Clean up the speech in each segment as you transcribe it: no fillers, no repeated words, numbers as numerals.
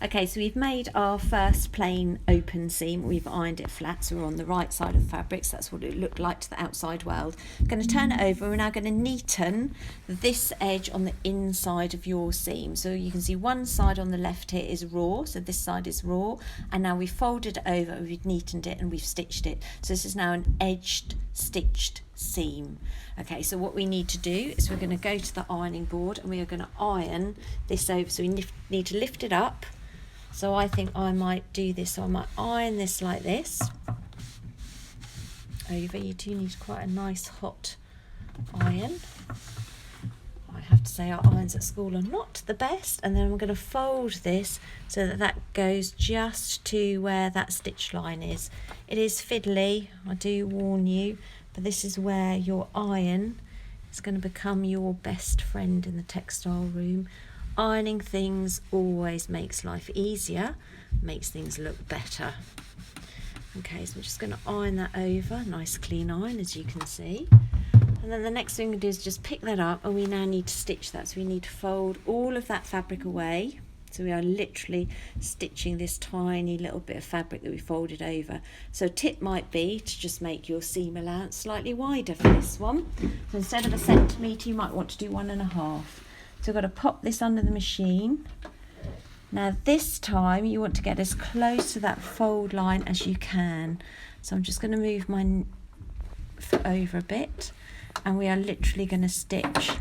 Okay, so we've made our first plain open seam. We've ironed it flat, so we're on the right side of the fabrics. That's what it looked like to the outside world. I'm going to turn it over. We're now going to neaten this edge on the inside of your seam. So you can see one side on the left here is raw, so this side is raw, and now we've folded it over, we've neatened it, and we've stitched it. So this is now an edged, stitched seam. Okay, so what we need to do is we're going to go to the ironing board and we are going to iron this over. So we need to lift it up. So I think I might do this. So I might iron this like this over. You do need quite a nice hot iron. I have to say our irons at school are not the best. And then I'm going to fold this so that that goes just to where that stitch line is. It is fiddly, I do warn you, but this is where your iron is going to become your best friend in the textile room. Ironing things always makes life easier, makes things look better. Okay, so I'm just going to iron that over, nice clean iron as you can see. And then the next thing we do is just pick that up, and we now need to stitch that. So we need to fold all of that fabric away. So we are literally stitching this tiny little bit of fabric that we folded over. So a tip might be to just make your seam allowance slightly wider for this one. So instead of 1 centimetre, you might want to do 1.5. So I've got to pop this under the machine. Now this time you want to get as close to that fold line as you can. So I'm just going to move my foot over a bit, and we are literally going to stitch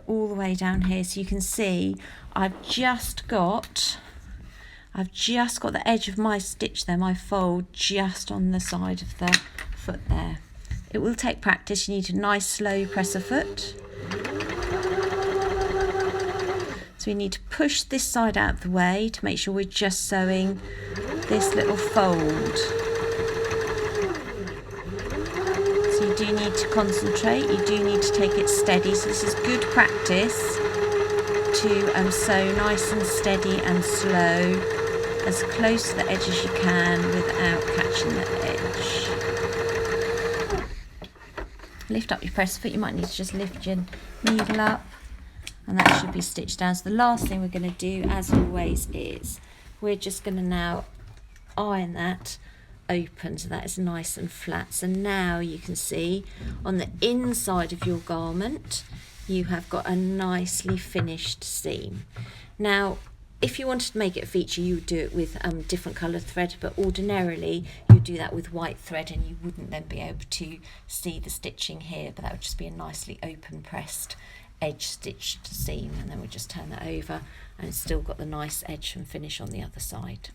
all the way down here. So you can see I've just got the edge of my stitch there, my fold, just on the side of the foot there. It will take practice. You need a nice slow presser foot. So we need to push this side out of the way to make sure we're just sewing this little fold. So you do need to concentrate, you do need to take it steady. So this is good practice to sew nice and steady and slow, as close to the edge as you can without catching the edge. Lift up your press foot, you might need to just lift your needle up, and that should be stitched down. So the last thing we're going to do, as always, is we're just going to now iron that open so that is nice and flat. So now you can see on the inside of your garment you have got a nicely finished seam. Now if you wanted to make it a feature, you would do it with different coloured thread, but ordinarily you do that with white thread, and you wouldn't then be able to see the stitching here, but that would just be a nicely open pressed edge stitched seam. And then we just turn that over, and it's still got the nice edge and finish on the other side.